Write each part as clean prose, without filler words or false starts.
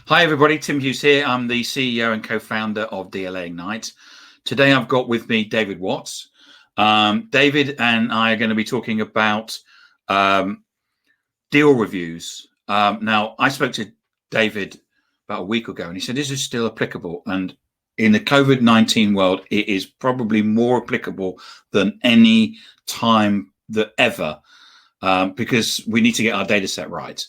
Hi everybody, Tim Hughes here. I'm the CEO and co-founder of DLA Ignite. Today I've got with me David Watts. David and I are going to be talking about deal reviews. Now, I spoke to David about a week ago and he said, this is still applicable. And in the COVID-19 world, it is probably more applicable than any time that ever, because we need to get our data set right.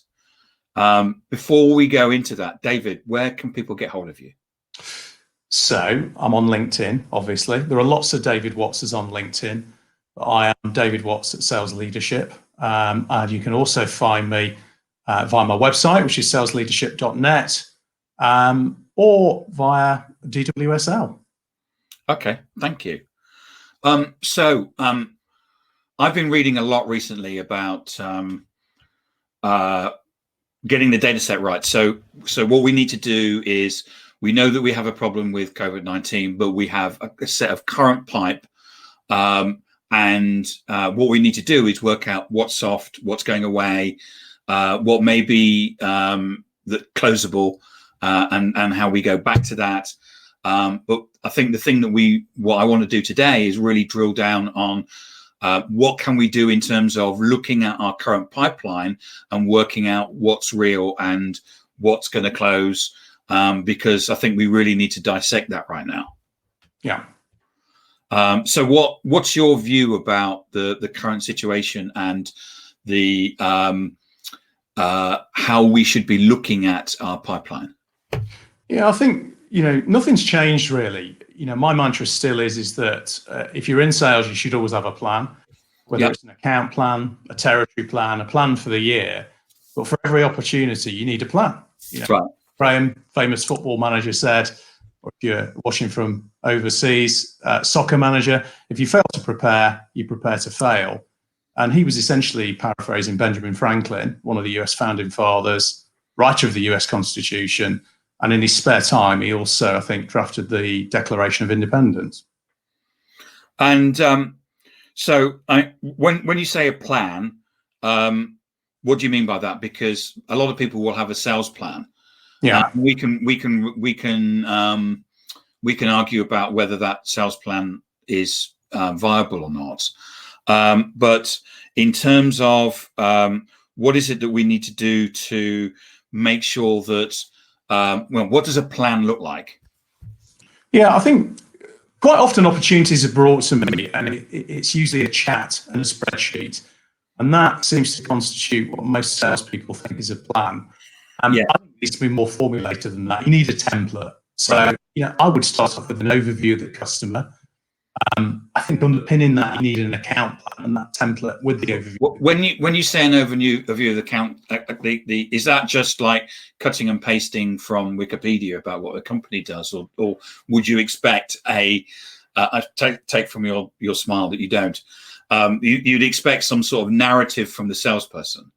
Before we go into that, David, where can people get hold of you? So I'm on LinkedIn, obviously. There are lots of David Wattses on LinkedIn. I am David Watts at Sales Leadership. And you can also find me via my website, which is salesleadership.net, or via DWSL. Okay, thank you. I've been reading a lot recently about getting the data set right. So what we need to do is, we know that we have a problem with COVID-19, but we have a set of current pipe. And what we need to do is work out what's soft, what's going away, what may be closable, and how we go back to that. But I think the thing that what I want to do today is really drill down on what can we do in terms of looking at our current pipeline and working out what's real and what's going to close, because I think we really need to dissect that right now. Yeah. So what's your view about the current situation and the how we should be looking at our pipeline? Yeah, I think, nothing's changed really. My mantra still is that if you're in sales, you should always have a plan, whether it's an account plan, a territory plan, a plan for the year. But for every opportunity, you need a plan. Right. Graham, famous football manager, said, or if you're watching from overseas, soccer manager, if you fail to prepare, you prepare to fail. And he was essentially paraphrasing Benjamin Franklin, one of the US founding fathers, writer of the US Constitution. And in his spare time, he also, I think, drafted the Declaration of Independence. And when you say a plan, what do you mean by that? Because a lot of people will have a sales plan. Yeah, we can argue about whether that sales plan is viable or not. But in terms of what is it that we need to do to make sure that what does a plan look like? Yeah, I think quite often opportunities are brought to me, and it's usually a chat and a spreadsheet, and that seems to constitute what most salespeople think is a plan. I think it needs to be more formulated than that. You need a template. So, I would start off with an overview of the customer. I think underpinning that, you need an account plan and that template with the overview. When you say an overview of the account, is that just like cutting and pasting from Wikipedia about what a company does, or would you expect I take from your smile that you don't, you'd expect some sort of narrative from the salesperson?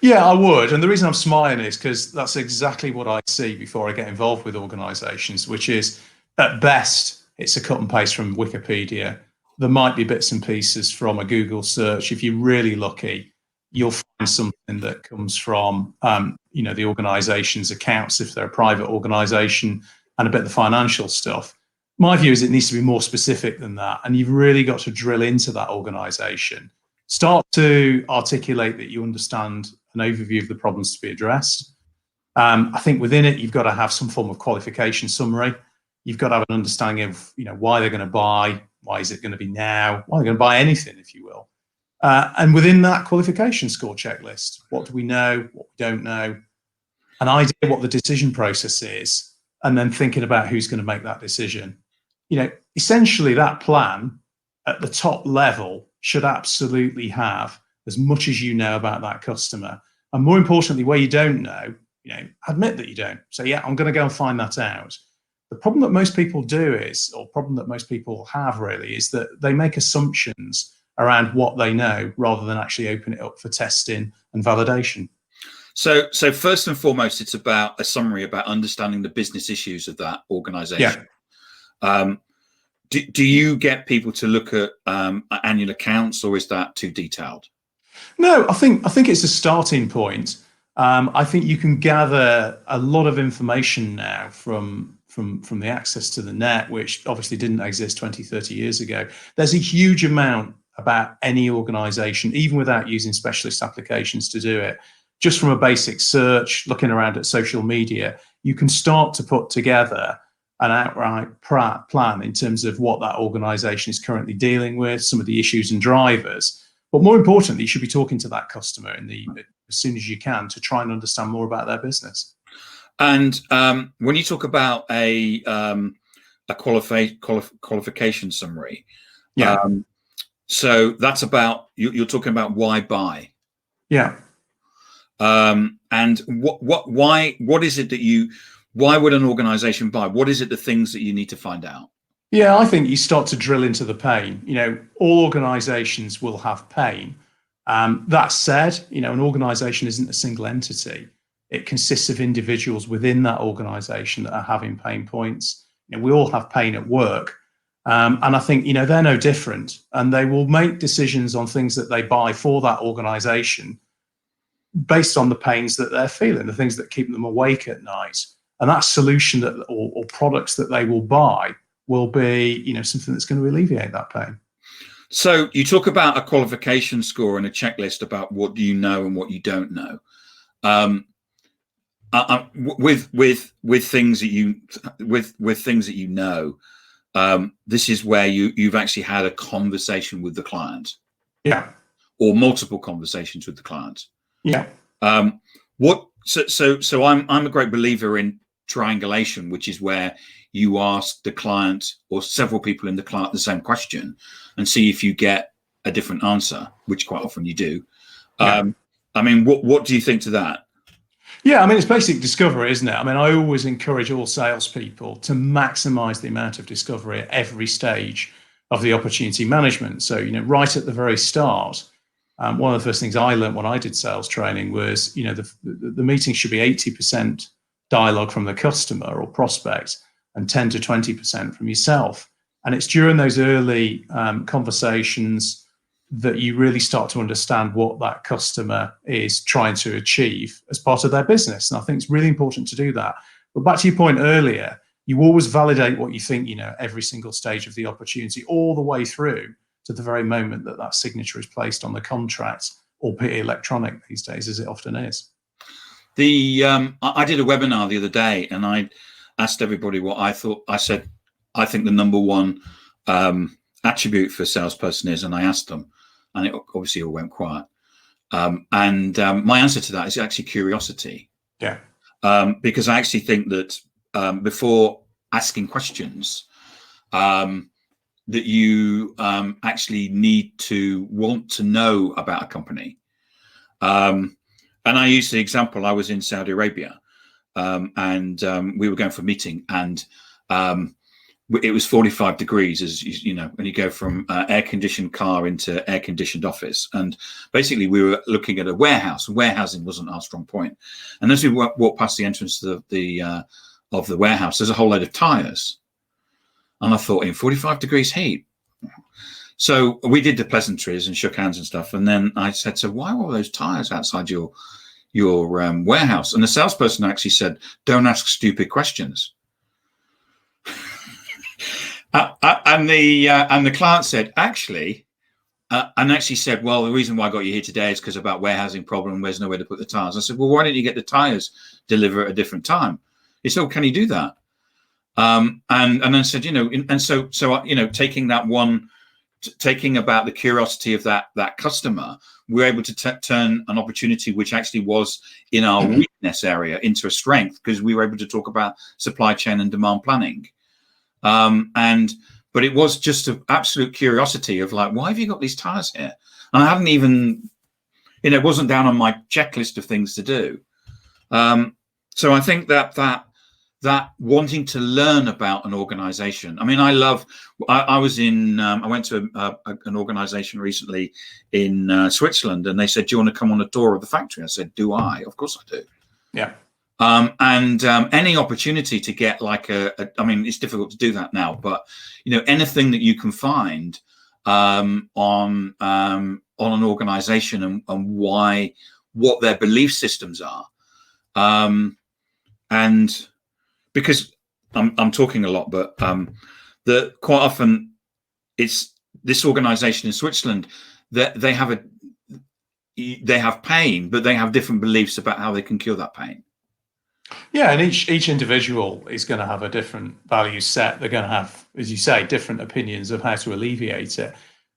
Yeah, I would. And the reason I'm smiling is because that's exactly what I see before I get involved with organizations, which is, at best, it's a cut and paste from Wikipedia. There might be bits and pieces from a Google search. If you're really lucky, you'll find something that comes from, the organization's accounts, if they're a private organization, and a bit of the financial stuff. My view is it needs to be more specific than that. And you've really got to drill into that organization. Start to articulate that you understand an overview of the problems to be addressed. I think within it, you've got to have some form of qualification summary. You've got to have an understanding of, why they're going to buy, why is it going to be now, why they're going to buy anything, if you will. And within that qualification score checklist, what do we know, what we don't know, an idea what the decision process is, and then thinking about who's going to make that decision. Essentially that plan at the top level should absolutely have as much as you know about that customer. And more importantly, where you don't know, admit that you don't. So yeah, I'm going to go and find that out. The problem that most people do is, or problem that most people have really, is that they make assumptions around what they know rather than actually open it up for testing and validation. So first and foremost, it's about a summary about understanding the business issues of that organization. Yeah. Do you get people to look at annual accounts, or is that too detailed? No, I think it's a starting point. I think you can gather a lot of information now from the access to the net, which obviously didn't exist 20, 30 years ago. There's a huge amount about any organization, even without using specialist applications to do it. Just from a basic search, looking around at social media, you can start to put together an outright plan in terms of what that organization is currently dealing with, some of the issues and drivers. But more importantly, you should be talking to that customer as soon as you can to try and understand more about their business. And when you talk about a qualification summary, yeah. So that's about you're talking about why buy. Yeah. And what is it that why would an organization buy? What is it, the things that you need to find out? Yeah, I think you start to drill into the pain. All organizations will have pain. That said, an organization isn't a single entity. It consists of individuals within that organization that are having pain points. We all have pain at work. And I think, they're no different. And they will make decisions on things that they buy for that organization based on the pains that they're feeling, the things that keep them awake at night. And that solution or products that they will buy will be, something that's going to alleviate that pain. So you talk about a qualification score and a checklist about what do you know and what you don't know. With things that you know, this is where you've actually had a conversation with the client. Yeah. Or multiple conversations with the client. Yeah. So I'm a great believer in triangulation, which is where you ask the client or several people in the client the same question and see if you get a different answer, which quite often you do. Yeah. What do you think to that? Yeah, it's basic discovery, isn't it? I always encourage all salespeople to maximize the amount of discovery at every stage of the opportunity management. So, right at the very start, one of the first things I learned when I did sales training was, the meeting should be 80% dialogue from the customer or prospect and 10 to 20% from yourself. And it's during those early conversations that you really start to understand what that customer is trying to achieve as part of their business. And I think it's really important to do that. But back to your point earlier, you always validate what you think, every single stage of the opportunity, all the way through to the very moment that signature is placed on the contract, albeit electronic these days, as it often is. I did a webinar the other day and I asked everybody what I thought. I said, I think the number one attribute for a salesperson is, and I asked them, and it obviously all went quiet. My answer to that is actually curiosity. Yeah. Because I actually think that before asking questions, that you actually need to want to know about a company. And I use the example, I was in Saudi Arabia and we were going for a meeting and it was 45 degrees, as you know, when you go from air-conditioned car into air-conditioned office. And basically we were looking at a warehouse. Warehousing wasn't our strong point. And as we walked past the entrance of the warehouse, there's a whole load of tires. And I thought, in 45 degrees heat. So we did the pleasantries and shook hands and stuff. And then I said, so why were those tires outside your warehouse? And the salesperson actually said, don't ask stupid questions. And the client said, actually said, well, the reason why I got you here today is because about warehousing problem. There's nowhere to put the tires. I said, well, why don't you get the tires delivered at a different time? He said, well, can you do that? And then said, taking about the curiosity of that customer, we're able to turn an opportunity which actually was in our weakness area into a strength, because we were able to talk about supply chain and demand planning. But it was just an absolute curiosity of like, why have you got these tires here? And I hadn't even, it wasn't down on my checklist of things to do. So I think that wanting to learn about an organization. I mean, I went to an organization recently in Switzerland, and they said, do you want to come on a tour of the factory? I said, do I? Of course I do. Yeah. Any opportunity to get like it's difficult to do that now, but anything that you can find on an organization and what their belief systems are. And because I'm talking a lot, but that quite often it's this organization in Switzerland that they have pain, but they have different beliefs about how they can cure that pain. Yeah, and each individual is going to have a different value set. They're going to have, as you say, different opinions of how to alleviate it.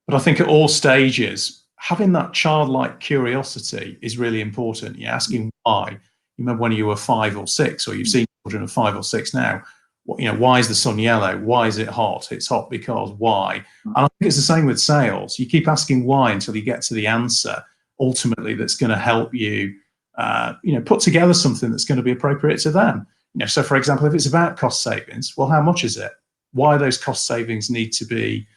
But I think at all stages, having that childlike curiosity is really important. You're asking why. You remember when you were 5 or 6, or you've seen children of 5 or 6 now. Why is the sun yellow? Why is it hot? It's hot because why? And I think it's the same with sales. You keep asking why until you get to the answer, ultimately, that's going to help you, put together something that's going to be appropriate to them. So for example, if it's about cost savings, well, how much is it? Why those cost savings need to be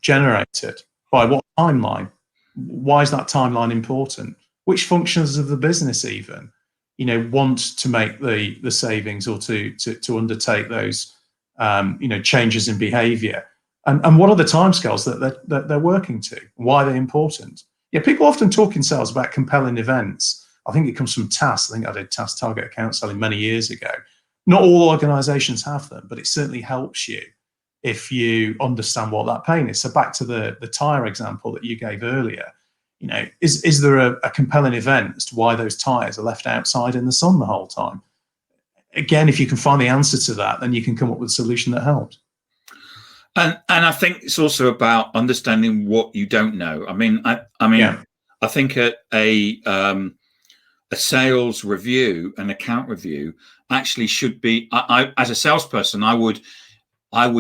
generated? By what timeline? Why is that timeline important? Which functions of the business even, want to make the savings or to undertake those, changes in behaviour? And what are the timescales that they're working to? Why are they important? Yeah, people often talk in sales about compelling events. I think it comes from TAS. I think I did TAS target account selling many years ago. Not all organisations have them, but it certainly helps you if you understand what that pain is. So back to the tyre example that you gave earlier, is there a compelling event as to why those tyres are left outside in the sun the whole time? Again, if you can find the answer to that, then you can come up with a solution that helps. And I think it's also about understanding what you don't know. I think a sales review, an account review, actually should be. I as a salesperson, I would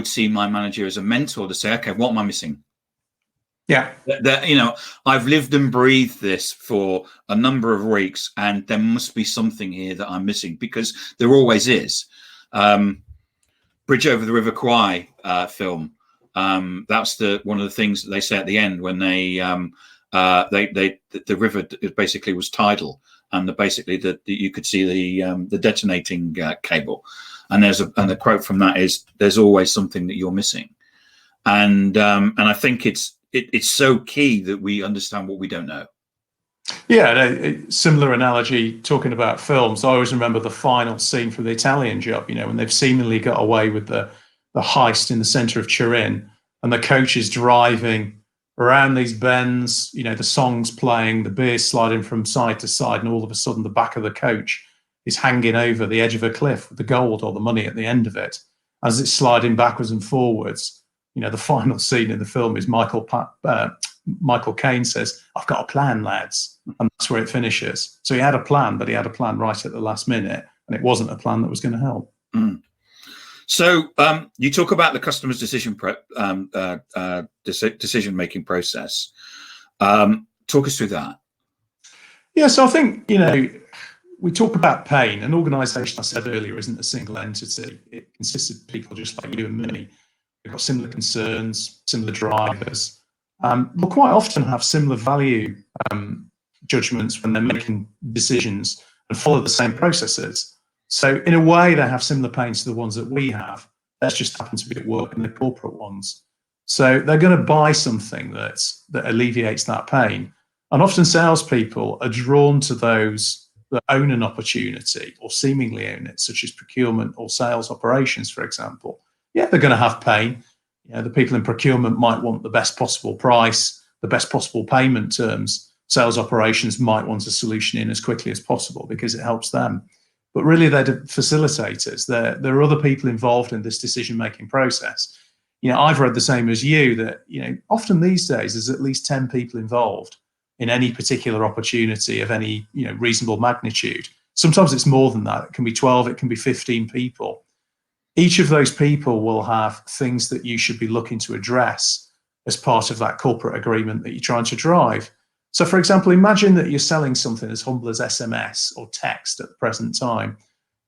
see my manager as a mentor to say, okay, what am I missing? Yeah, I've lived and breathed this for a number of weeks, and there must be something here that I'm missing, because there always is. Bridge over the River Kwai film. That's one of the things that they say at the end when the river basically was tidal, and you could see the detonating cable. And the quote from that is, "There's always something that you're missing," and I think it's so key that we understand what we don't know. Yeah, a similar analogy, talking about films. I always remember the final scene from The Italian Job, when they've seemingly got away with the heist in the centre of Turin, and the coach is driving around these bends, the song's playing, the beer's sliding from side to side, and all of a sudden the back of the coach is hanging over the edge of a cliff with the gold or the money at the end of it. As it's sliding backwards and forwards, the final scene in the film is Michael Caine says, "I've got a plan, lads." And that's where it finishes. So he had a plan, but he had a plan right at the last minute, and it wasn't a plan that was going to help. Mm. So you talk about the customer's decision-making process. Talk us through that. Yeah, so I think, we talk about pain. An organisation, I said earlier, isn't a single entity. It consists of people just like you and me. We've got similar concerns, similar drivers. We'll quite often have similar value judgments when they're making decisions and follow the same processes. So in a way, they have similar pains to the ones that we have. That just happen to be at work and the corporate ones. So they're going to buy something that alleviates that pain. And often salespeople are drawn to those that own an opportunity or seemingly own it, such as procurement or sales operations, for example. Yeah, they're going to have pain. The people in procurement might want the best possible price, the best possible payment terms. Sales operations might want a solution in as quickly as possible because it helps them. But really, they're the facilitators. There are other people involved in this decision-making process. I've read the same as you, that, often these days there's at least 10 people involved in any particular opportunity of any, reasonable magnitude. Sometimes it's more than that. It can be 12, it can be 15 people. Each of those people will have things that you should be looking to address as part of that corporate agreement that you're trying to drive. So, for example, imagine that you're selling something as humble as SMS or text at the present time.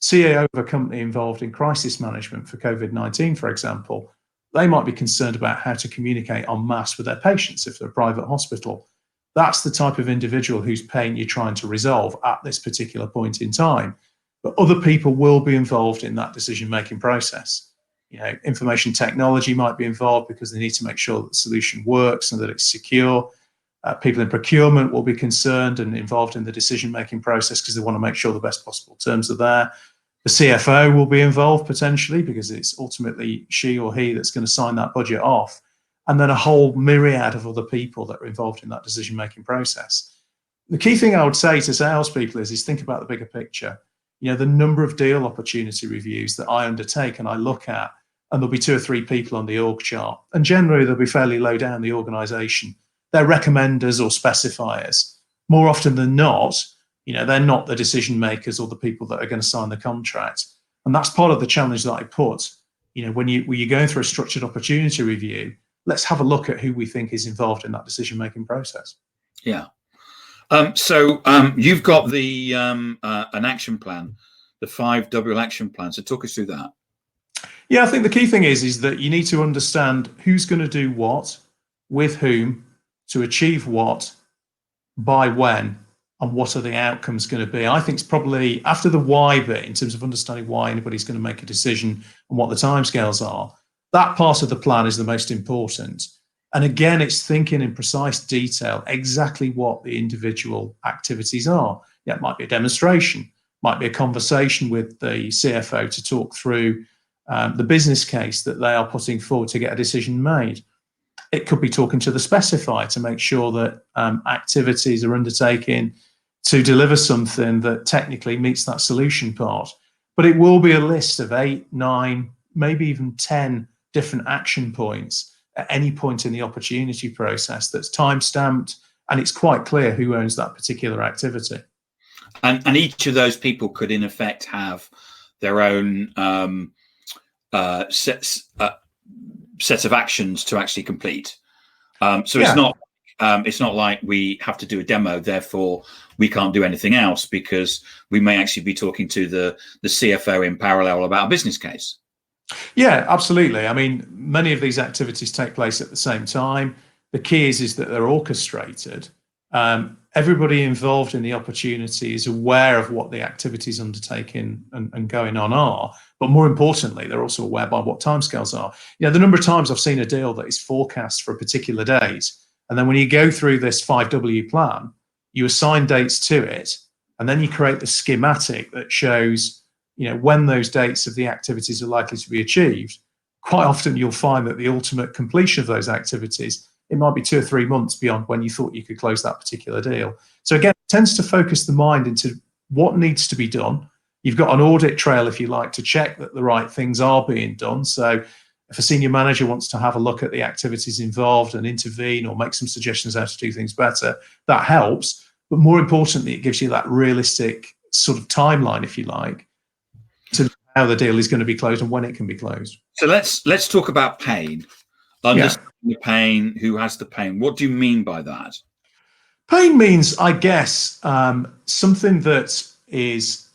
CEO of a company involved in crisis management for Covid-19, for example, they might be concerned about how to communicate en masse with their patients if they're a private hospital. That's the type of individual whose pain you're trying to resolve at this particular point in time. But other people will be involved in that decision-making process. Information technology might be involved because they need to make sure that the solution works and that it's secure. People in procurement will be concerned and involved in the decision-making process because they want to make sure the best possible terms are there. The CFO will be involved potentially because it's ultimately she or he that's going to sign that budget off. And then a whole myriad of other people that are involved in that decision-making process. The key thing I would say to salespeople is think about the bigger picture. The number of deal opportunity reviews that I undertake and I look at, and there'll be 2 or 3 people on the org chart. And generally, they'll be fairly low down the organization. They're recommenders or specifiers. More often than not, they're not the decision makers or the people that are going to sign the contract. And that's part of the challenge that I put. When you're going through a structured opportunity review, let's have a look at who we think is involved in that decision-making process. Yeah. So you've got the an action plan, the 5W action plan. So talk us through that. Yeah, I think the key thing is that you need to understand who's going to do what, with whom, to achieve what, by when, and what are the outcomes going to be. I think it's probably after the why bit, in terms of understanding why anybody's going to make a decision and what the timescales are, that part of the plan is the most important. And again, it's thinking in precise detail exactly what the individual activities are. Yeah, it might be a demonstration, might be a conversation with the CFO to talk through the business case that they are putting forward to get a decision made. It could be talking to the specifier to make sure that activities are undertaken to deliver something that technically meets that solution part. But it will be a list of 8, 9, maybe even 10 different action points at any point in the opportunity process that's time-stamped, and it's quite clear who owns that particular activity. And each of those people could, in effect, have their own set of actions to actually complete. So yeah. It's not like we have to do a demo, therefore we can't do anything else, because we may actually be talking to the CFO in parallel about a business case. Yeah, absolutely. I mean, many of these activities take place at the same time. The key is that they're orchestrated. Everybody involved in the opportunity is aware of what the activities undertaken and going on are, but more importantly, they're also aware by what timescales are. The number of times I've seen a deal that is forecast for a particular date, and then when you go through this 5W plan, you assign dates to it, and then you create the schematic that shows when those dates of the activities are likely to be achieved. Quite often you'll find that the ultimate completion of those activities, it might be 2 or 3 months beyond when you thought you could close that particular deal. So again, it tends to focus the mind into what needs to be done. You've got an audit trail, if you like, to check that the right things are being done. So if a senior manager wants to have a look at the activities involved and intervene or make some suggestions how to do things better, that helps. But more importantly, it gives you that realistic sort of timeline, if you like, to how the deal is going to be closed and when it can be closed. So let's talk about pain. Understanding the pain, who has the pain. What do you mean by that? Pain means, I guess, something that is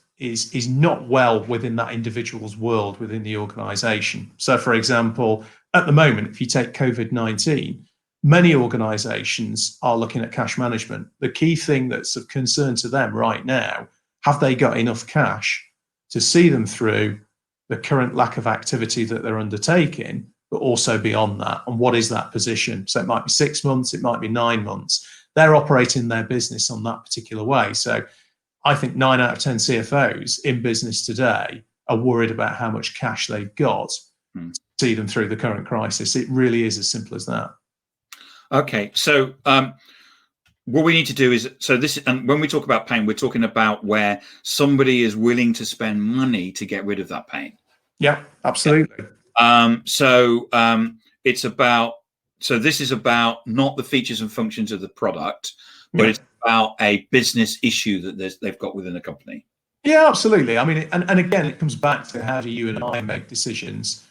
not well within that individual's world within the organization. So, for example, at the moment, if you take COVID-19, many organizations are looking at cash management. The key thing that's of concern to them right now, have they got enough cash to see them through the current lack of activity that they're undertaking, but also beyond that? And what is that position? So it might be 6 months, it might be 9 months. They're operating their business on that particular way. So I think 9 out of 10 CFOs in business today are worried about how much cash they've got to see them through the current crisis. It really is as simple as that. Okay, so what we need to do is, and when we talk about pain, we're talking about where somebody is willing to spend money to get rid of that pain. Yeah, absolutely. It's about, so this is about not the features and functions of the product, but it's about a business issue that they've got within a company. Yeah, absolutely. I mean, and again, it comes back to how do you and I make decisions.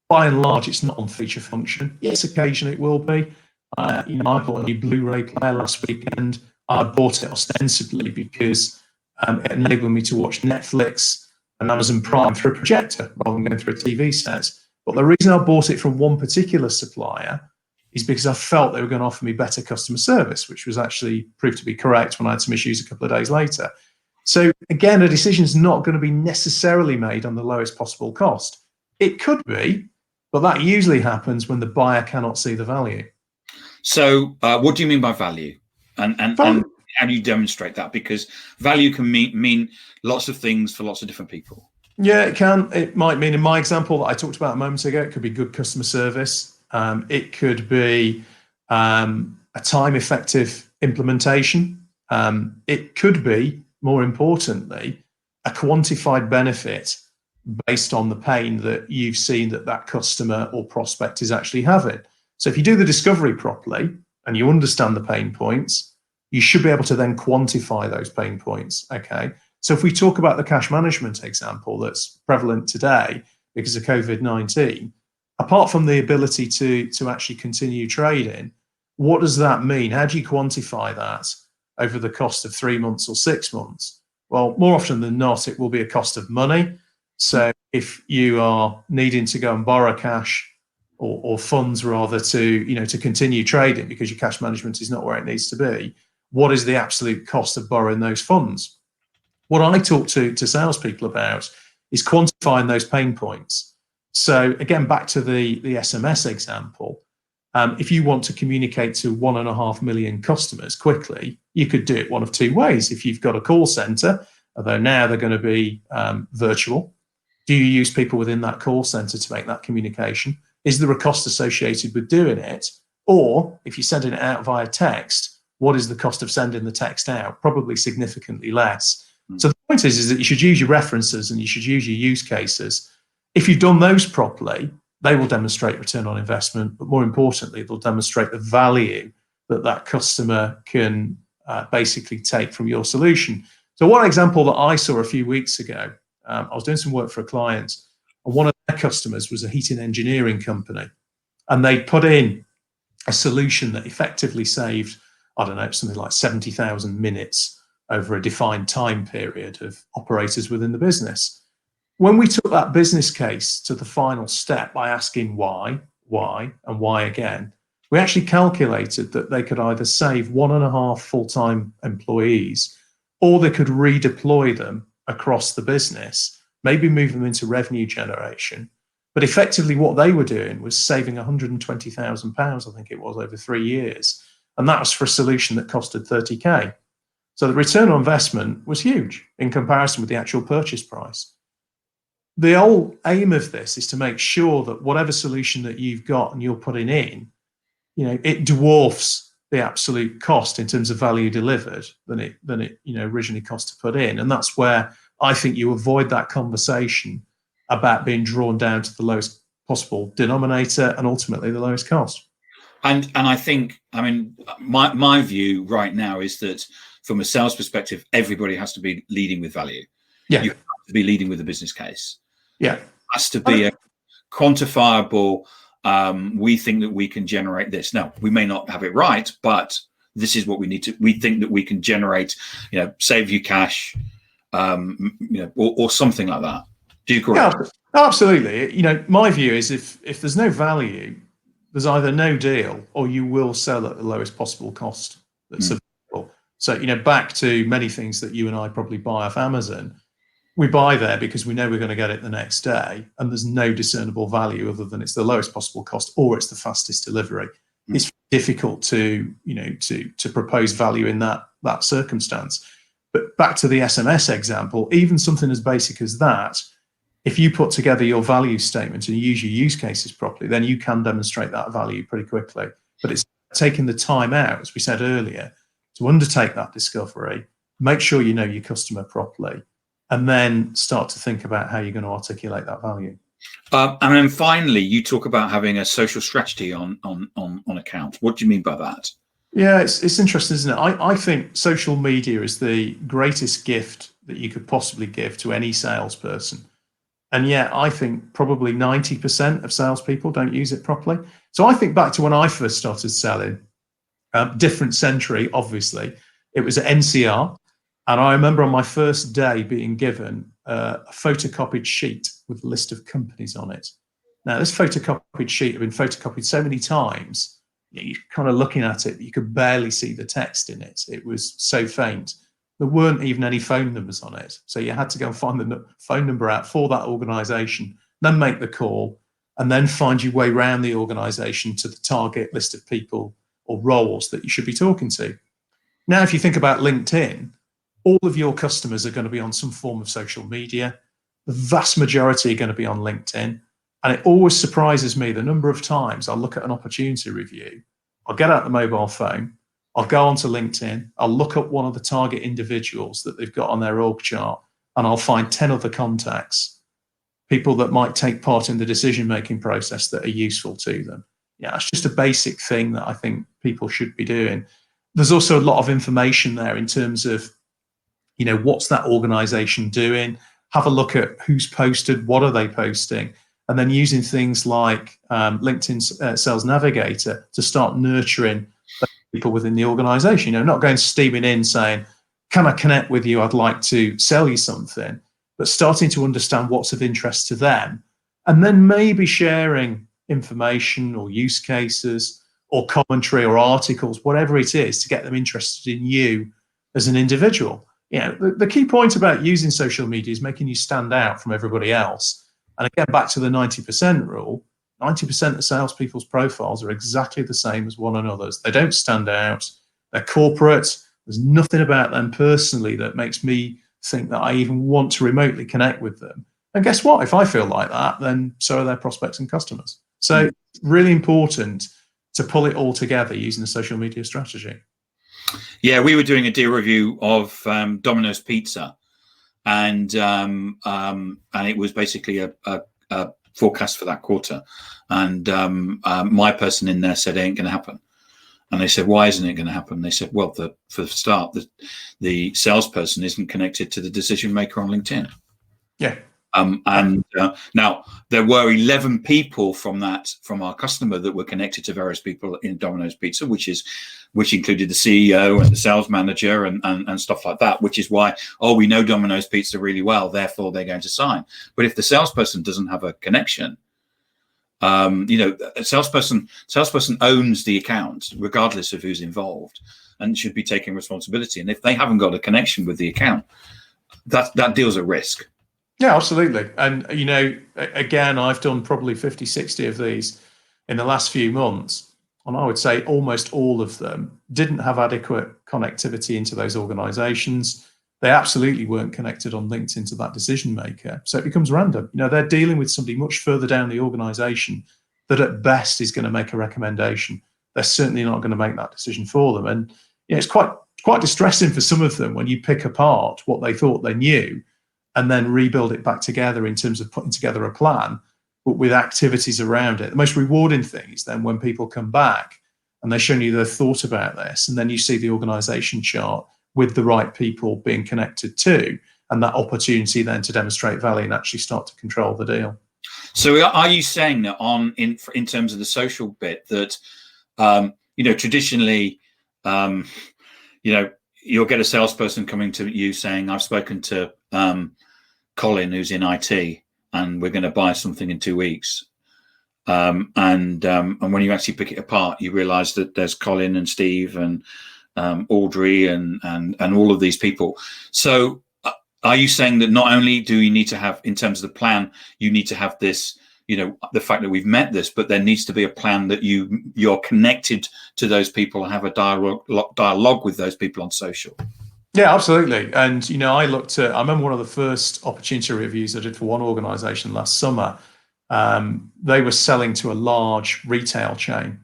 By and large, it's not on feature function. Yes, occasionally it will be. I bought a new Blu-ray player last weekend. I bought it ostensibly because it enabled me to watch Netflix and Amazon Prime through a projector rather than going through a TV set. But the reason I bought it from one particular supplier is because I felt they were going to offer me better customer service, which was actually proved to be correct when I had some issues a couple of days later. So again, a decision is not going to be necessarily made on the lowest possible cost. It could be, but that usually happens when the buyer cannot see the value. So what do you mean by value? And how do you demonstrate that? Because value can mean lots of things for lots of different people. Yeah, it can. It might mean, in my example that I talked about a moment ago, it could be good customer service. It could be a time-effective implementation. It could be, more importantly, a quantified benefit based on the pain that you've seen that customer or prospect is actually having. So if you do the discovery properly and you understand the pain points, you should be able to then quantify those pain points. Okay. So if we talk about the cash management example that's prevalent today because of COVID-19, apart from the ability to actually continue trading, what does that mean? How do you quantify that over the cost of 3 months or 6 months? Well, more often than not, it will be a cost of money. So if you are needing to go and borrow cash or funds rather to continue trading because your cash management is not where it needs to be, what is the absolute cost of borrowing those funds? What I talk to salespeople about is quantifying those pain points. So again, back to the SMS example, if you want to communicate to 1.5 million customers quickly, you could do it one of two ways. If you've got a call center, although now they're going to be virtual, do you use people within that call center to make that communication? Is there a cost associated with doing it? Or if you're sending it out via text, what is the cost of sending the text out? Probably significantly less. So the point is that you should use your references and you should use your use cases. If you've done those properly, they will demonstrate return on investment, but more importantly, they'll demonstrate the value that customer can basically take from your solution. So one example that I saw a few weeks ago, I was doing some work for a client, and one of their customers was a heating engineering company, and they put in a solution that effectively saved, I don't know, something like 70,000 minutes over a defined time period of operators within the business. When we took that business case to the final step by asking why, and why again, we actually calculated that they could either save 1.5 full-time employees, or they could redeploy them across the business, maybe move them into revenue generation. But effectively what they were doing was saving £120,000, I think it was, over 3 years. And that was for a solution that costed 30K. So the return on investment was huge in comparison with the actual purchase price. The whole aim of this is to make sure that whatever solution that you've got and you're putting in, it dwarfs the absolute cost in terms of value delivered than it originally cost to put in. And that's where I think you avoid that conversation about being drawn down to the lowest possible denominator and ultimately the lowest cost. And I think, my view right now is that from a sales perspective, everybody has to be leading with value. Yeah. You have to be leading with a business case. Yeah. It has to be a quantifiable, we think that we can generate this. Now, we may not have it right, but this is what we need to, we think that we can generate, save you cash, or something like that. Do you agree? Yeah, absolutely. My view is if there's no value, there's either no deal or you will sell at the lowest possible cost that's available. So, back to many things that you and I probably buy off Amazon, we buy there because we know we're going to get it the next day, and there's no discernible value other than it's the lowest possible cost or it's the fastest delivery. It's difficult to propose value in that circumstance. But back to the SMS example, even something as basic as that, if you put together your value statement and you use your use cases properly, then you can demonstrate that value pretty quickly. But it's taking the time out, as we said earlier, to undertake that discovery, make sure you know your customer properly, and then start to think about how you're going to articulate that value. And then finally, you talk about having a social strategy on account. What do you mean by that? Yeah, it's interesting, isn't it? I think social media is the greatest gift that you could possibly give to any salesperson. And yet I think probably 90% of salespeople don't use it properly. So I think back to when I first started selling, different century, obviously. It was at NCR. And I remember on my first day being given a photocopied sheet with a list of companies on it. Now, this photocopied sheet had been photocopied so many times, you're kind of looking at it, you could barely see the text in it. It was so faint. There weren't even any phone numbers on it. So you had to go and find the phone number out for that organization, then make the call, and then find your way around the organization to the target list of people or roles that you should be talking to. Now, if you think about LinkedIn, all of your customers are going to be on some form of social media. The vast majority are going to be on LinkedIn. And it always surprises me the number of times I'll look at an opportunity review, I'll get out the mobile phone, I'll go onto LinkedIn, I'll look up one of the target individuals that they've got on their org chart, and I'll find 10 other contacts, people that might take part in the decision-making process that are useful to them. Yeah, it's just a basic thing that I think people should be doing. There's also a lot of information there in terms of, what's that organization doing? Have a look at who's posted, what are they posting? And then using things like LinkedIn Sales Navigator to start nurturing people within the organization. Not going steaming in saying, can I connect with you? I'd like to sell you something, but starting to understand what's of interest to them. And then maybe sharing information or use cases or commentary or articles, whatever it is, to get them interested in you as an individual. The key point about using social media is making you stand out from everybody else. And again, back to the 90% rule, 90% of salespeople's profiles are exactly the same as one another's. They don't stand out. They're corporate. There's nothing about them personally that makes me think that I even want to remotely connect with them. And guess what? If I feel like that, then so are their prospects and customers. So it's really important to pull it all together using a social media strategy. Yeah, we were doing a deal review of Domino's Pizza, and it was basically a forecast for that quarter. And my person in there said, it ain't going to happen. And they said, why isn't it going to happen? They said, well, for the start, the salesperson isn't connected to the decision maker on LinkedIn. Yeah. Now there were 11 people from our customer that were connected to various people in Domino's Pizza, which included the CEO and the sales manager and stuff like that, which is why, we know Domino's Pizza really well, therefore they're going to sign. But if the salesperson doesn't have a connection, a salesperson owns the account regardless of who's involved and should be taking responsibility. And if they haven't got a connection with the account, that deal's at risk. Yeah, absolutely. And, again, I've done probably 50, 60 of these in the last few months. And I would say almost all of them didn't have adequate connectivity into those organizations. They absolutely weren't connected on LinkedIn to that decision maker. So it becomes random. They're dealing with somebody much further down the organization that at best is going to make a recommendation. They're certainly not going to make that decision for them. And it's quite distressing for some of them when you pick apart what they thought they knew and then rebuild it back together in terms of putting together a plan, but with activities around it. The most rewarding thing is then when people come back and they've shown you they've thought about this, and then you see the organization chart with the right people being connected to, and that opportunity then to demonstrate value and actually start to control the deal. So are you saying that in terms of the social bit that, traditionally, you'll get a salesperson coming to you saying, I've spoken to Colin, who's in IT, and we're going to buy something in 2 weeks. And when you actually pick it apart, you realize that there's Colin and Steve and Audrey and all of these people. So are you saying that not only do you need to have, in terms of the plan, you need to have this, the fact that we've met this, but there needs to be a plan that you're connected to those people and have a dialogue with those people on social? Yeah, absolutely. And, I remember one of the first opportunity reviews I did for one organization last summer. They were selling to a large retail chain.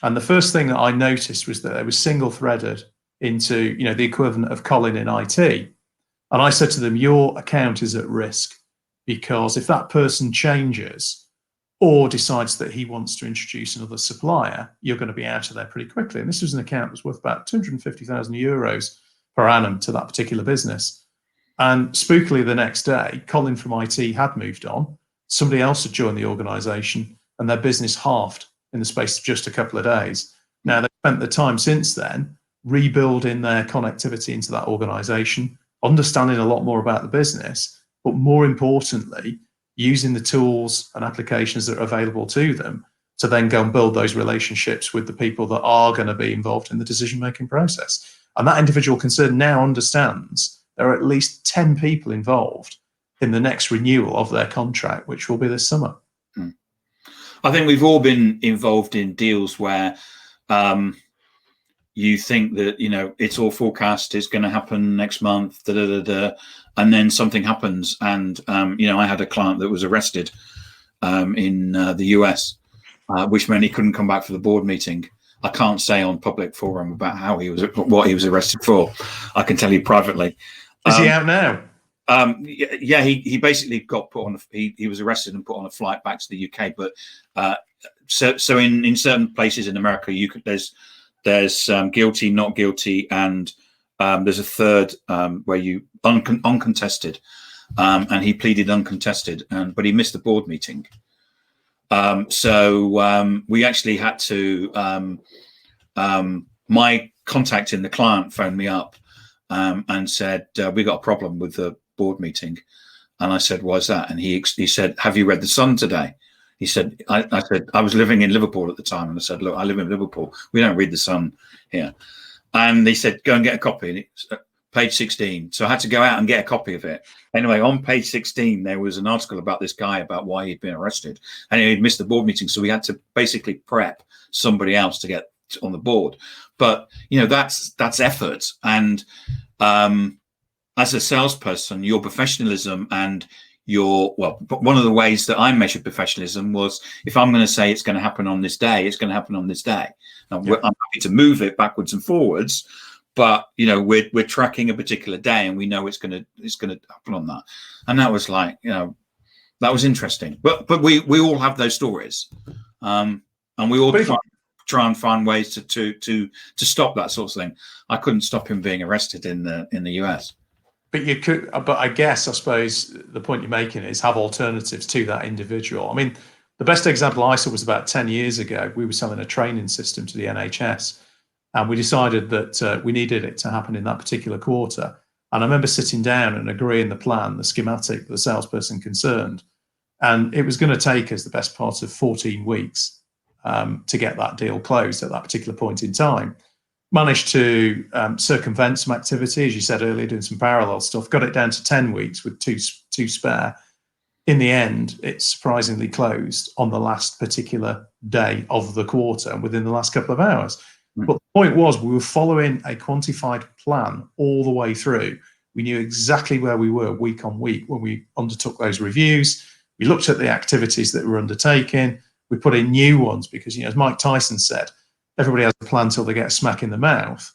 And the first thing that I noticed was that they were single threaded into, the equivalent of Colin in IT. And I said to them, your account is at risk because if that person changes or decides that he wants to introduce another supplier, you're going to be out of there pretty quickly. And this was an account that was worth about 250,000 euros per annum to that particular business. And spookily the next day, Colin from IT had moved on. Somebody else had joined the organization and their business halved in the space of just a couple of days. Now, they've spent the time since then rebuilding their connectivity into that organization, understanding a lot more about the business, but more importantly, using the tools and applications that are available to them to then go and build those relationships with the people that are going to be involved in the decision-making process. And that individual concern now understands there are at least 10 people involved in the next renewal of their contract, which will be this summer. I think we've all been involved in deals where, you think that, you know, it's all forecast, it's going to happen next month, and then something happens. And, you know, I had a client that was arrested in the US, which meant he couldn't come back for the board meeting. I can't say on public forum about what he was arrested for. I can tell you privately. Is he out now? Yeah, he basically got put on. He was arrested and put on a flight back to the UK. But so in certain places in America, there's guilty, not guilty, and there's a third where you uncontested, and he pleaded uncontested, but he missed the board meeting. So we actually had to. My contact in the client phoned me up and said, "We got a problem with the board meeting." And I said, "Why's that?" And he said, "Have you read the Sun today?" He said, I said, I was living in Liverpool at the time. And I said, "Look, I live in Liverpool. We don't read the Sun here." And they said, "Go and get a copy." And it's page 16. So I had to go out and get a copy of it. Anyway, on page 16, there was an article about this guy, about why he'd been arrested. And he'd missed the board meeting. So we had to basically prep somebody else to get on the board. But, you know, that's effort. And as a salesperson, your professionalism and one of the ways that I measured professionalism was, if I'm going to say it's going to happen on this day, it's going to happen on this day. Now, I'm happy to move it backwards and forwards, but, you know, we're tracking a particular day, and we know it's going to happen on that. And that was like, you know, that was interesting. But we all have those stories, and we all try and find ways to stop that sort of thing. I couldn't stop him being arrested in the US. But you could, but I suppose the point you're making is have alternatives to that individual. I mean, the best example I saw was about 10 years ago. We were selling a training system to the NHS, and we decided that we needed it to happen in that particular quarter. And I remember sitting down and agreeing the plan, the schematic, the salesperson concerned, and it was going to take us the best part of 14 weeks to get that deal closed at that particular point in time. Managed to circumvent some activity, as you said earlier, doing some parallel stuff, got it down to 10 weeks with two spare. In the end, it surprisingly closed on the last particular day of the quarter within the last couple of hours. But the point was, we were following a quantified plan all the way through. We knew exactly where we were week on week when we undertook those reviews. We looked at the activities that were undertaken. We put in new ones because, you know, as Mike Tyson said, everybody has a plan till they get a smack in the mouth.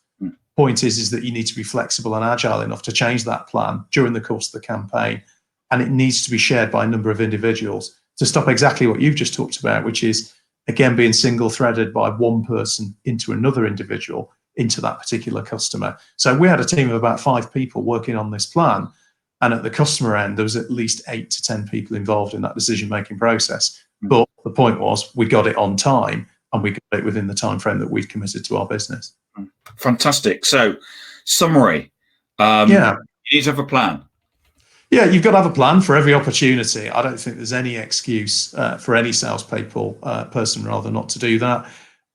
Point is that you need to be flexible and agile enough to change that plan during the course of the campaign. And it needs to be shared by a number of individuals to stop exactly what you've just talked about, which is, again, being single threaded by one person into another individual, into that particular customer. So we had a team of about 5 people working on this plan. And at the customer end, there was at least 8 to 10 people involved in that decision-making process. But the point was, we got it on time, and we got it within the time frame that we'd committed to our business. Fantastic. So, summary. You need to have a plan. Yeah, you've got to have a plan for every opportunity. I don't think there's any excuse for any salespeople, person rather, not to do that.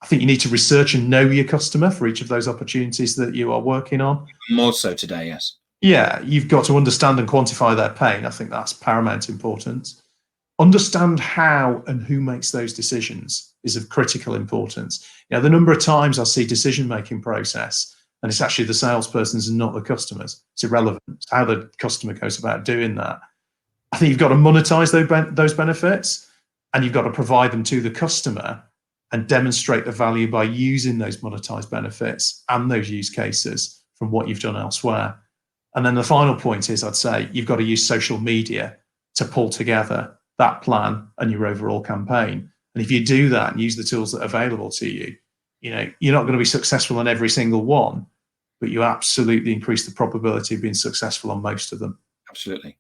I think you need to research and know your customer for each of those opportunities that you are working on. More so today, yes. Yeah, you've got to understand and quantify their pain. I think that's paramount importance. Understand how and who makes those decisions is of critical importance. You know, the number of times I see decision-making process, and it's actually the salespersons and not the customers. It's irrelevant. It's how the customer goes about doing that. I think you've got to monetize those benefits, and you've got to provide them to the customer and demonstrate the value by using those monetized benefits and those use cases from what you've done elsewhere. And then the final point is, I'd say, you've got to use social media to pull together that plan and your overall campaign. And if you do that and use the tools that are available to you, you know, you're not going to be successful on every single one, but you absolutely increase the probability of being successful on most of them. Absolutely.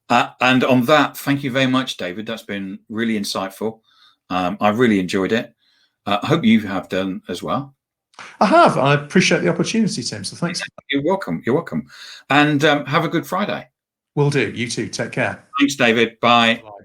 And on that, thank you very much, David. That's been really insightful. I've really enjoyed it. I hope you have done as well. I have. I appreciate the opportunity, Tim. So thanks. You're welcome. You're welcome. And have a good Friday. Will do. You too. Take care. Thanks, David. Bye. Bye.